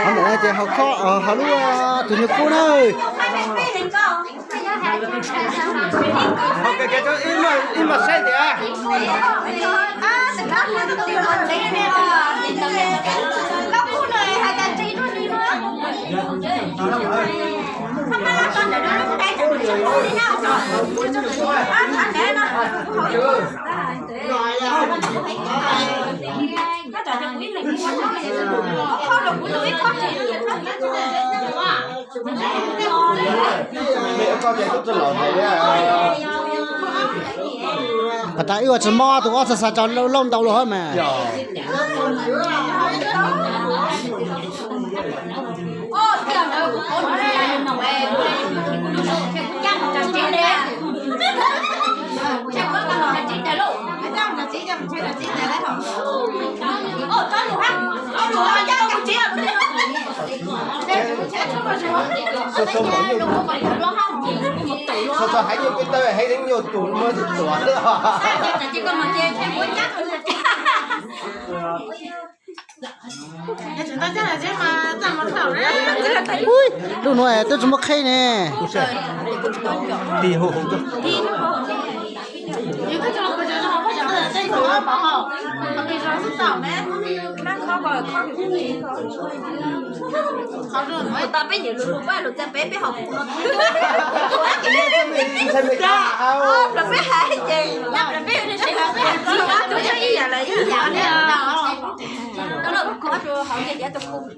Hôm nay chị học khó học lúc tụi nhật cô ơi. Ok cái cho im mà sai à. Mẹ con trẻ tốt cho lẩu này Bà ta yêu chỉ mò tụi con sẽ cho lâu lâu đầu rồi mà. Sao hãy nhiều cái tơi hãy đánh nhiều tủ mưa tủ nữa. Ui, lúc nói tôi chỉ một khay nè. Đi hồ hồ cho. Ta bé nhiều lúc ba lúc ta bé học là bé hai chị là bé đi học tôi thấy gì vậy là gì vậy đó là có rồi họ cái giá tôi không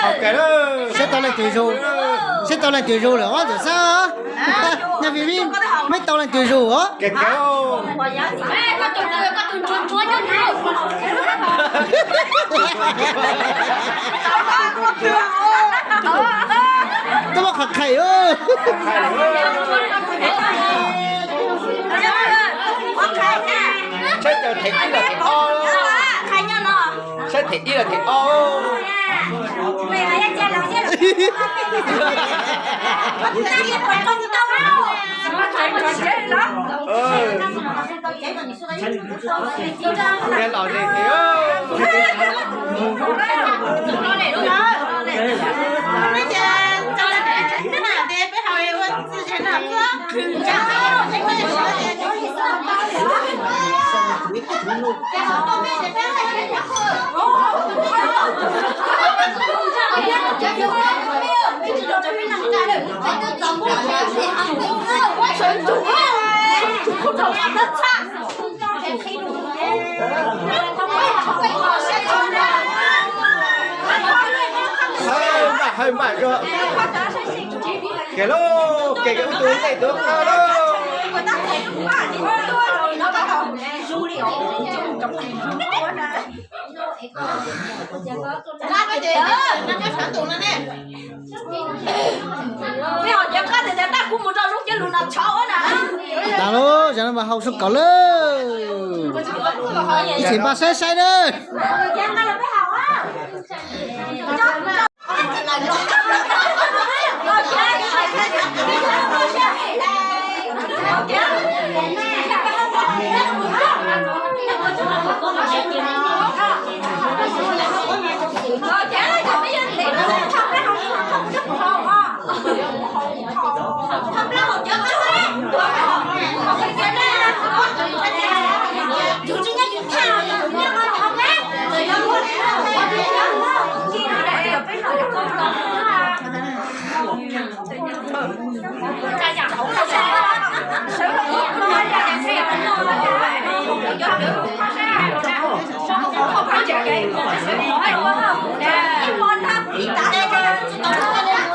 Ok đó. Sẽ tao lên tuổi rồi. Sẽ tao lên tuổi rồi là có được sao? Nhà vì Vin mấy tao lên tuổi rồi á. Cái kéo. có tuần chúa nhau Tôi bảo khắc khẩy ơi. Chết rồi thịt là thịt o. Chết thịt là thịt o. Nghe lò gì thiếu. Hơi mải cơ. Kể lô, kể cái túi này tướng cao lô. Tao lô, cho nó mà học sức có lơ. Chỉ ba xe xe đấy.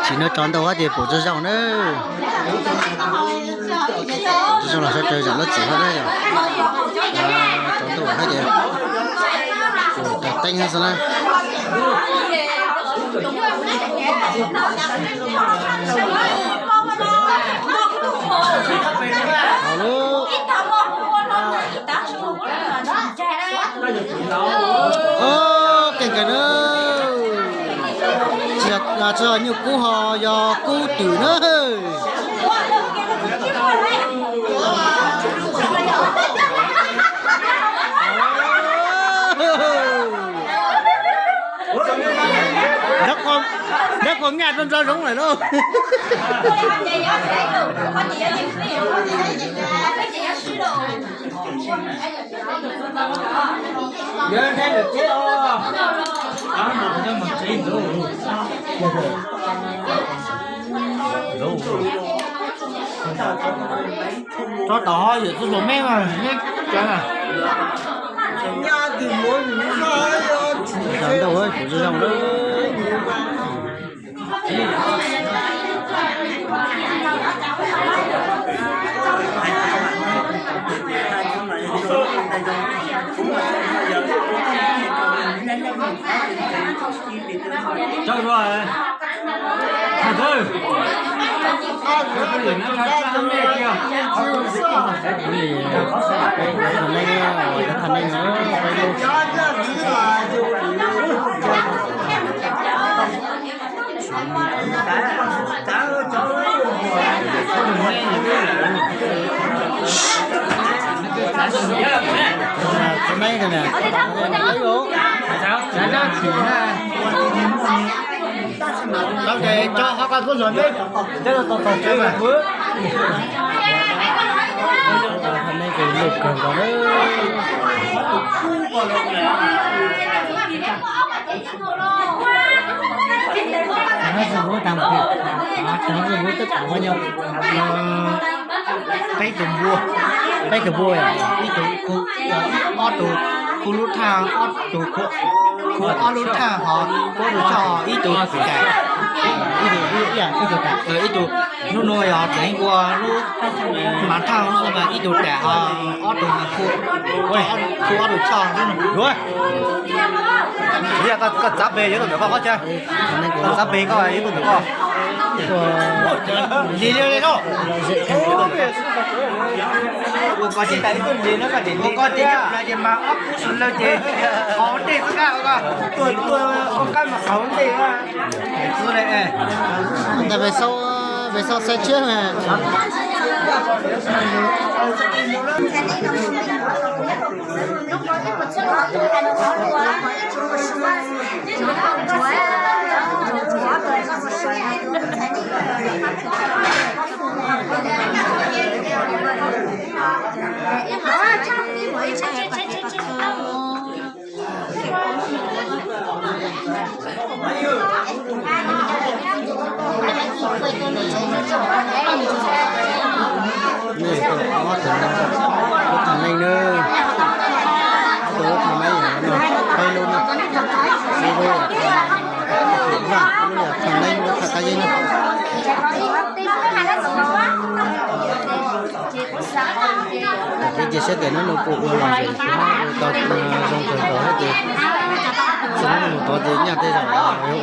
Chỉ nó tròn đầu thì bổ cho rau nữa. Cho là sẽ chơi rằng nó chỉ hơn đấy rồi. Tròn đầu hết rồi. Đặt tay hết rồi này. Alo. Ô, cảnh cảnh ơi. Chợt là cho nhiều cú hò do cú tử nữa. còn nghe trong rau sống này luôn. Nhớ thấy được chứ không? Cho tỏ giờ tôi dùng mấy mà chán à. Chán đâu ấy, của tôi dòng đó. Cho rồi. Thằng ơi. Cái gì nó ra không nghe kìa. Cái gì thằng này nữa phải luôn. Cái mấy cái nè, lấy luôn. Sao? Chả nó chỉ là Đâu thì cho họ con thuốc rồi đi. Thế là tổng cái mà. Thằng này cái lục còn có nữa. Nó dùng vô tầm kìa. Nó dùng vô tất cả bao nhiêu. Tay từ vua à? Ít từ ót từ khu lút thang ót từ khu ót lút thang họ có được cho ít từ cả ít từ nó nuôi họ chuyển qua nó bán thang nó mà ít từ cả họ ót từ khu ót được cho rồi bây giờ có giáp bê với tụi có chưa có giáp bê có ấy tụi có gì đây đâu có chỉ tại con gì nó có chỉ có chỉ là chỉ mà ấp xuống lên chỉ khó đi có cả tuổi con cái mà khó đi á cứ này tại về sau xe trước mà Này có thằng này nữa tôi thằng này nó hay luôn nè đi về và thằng này nó thật cái gì nữa cái gì sẽ để nó cụ là gì nó tao dùng thử đó hết thì cho nó một to thì nhà đây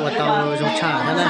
rồi tao dùng trà thế này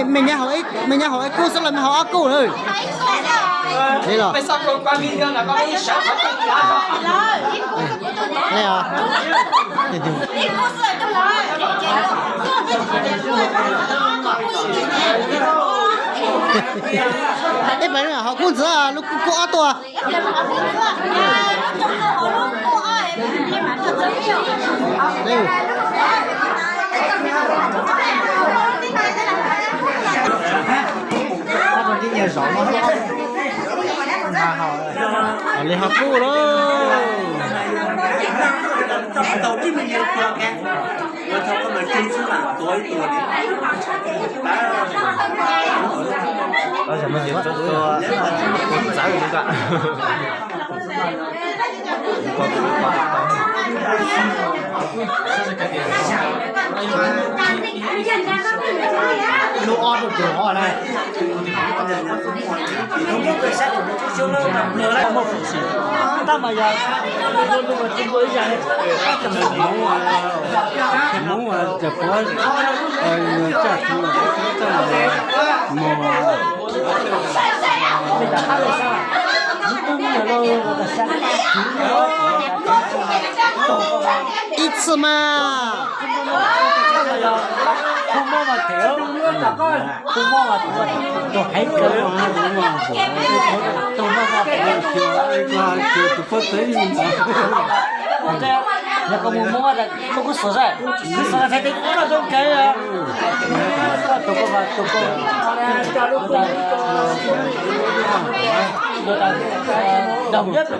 mình nhà hỏi cô sẽ làm hỏi cô rồi đây rồi bây giờ con qua video là con đi sợ nó đi đây à em bảo là họ cũng sợ à lúc cô ở tòa đây nó còn đi nhà rõ nó họ lên học cô đó đầu tiên mình yêu thương em rồi sau đó mình tin xuống là tuổi đi bây giờ mình cho giáo dục các bạn lô on được kiểu họ này đúng như cái sách của nó chưa lâu nữa lại một phụ sĩ ta mà giờ luôn luôn mà chúng tôi giờ muốn mà chụp có chắc bây giờ hai là sao tung là lâu là sáng ít mà không mong mà thiếu không mong mà tôi hãy cơ tôi mong mà tôi có thấy nhà có một món là không có sửa sai sửa sai thì cũng là trong cái tôi có đồng nhất có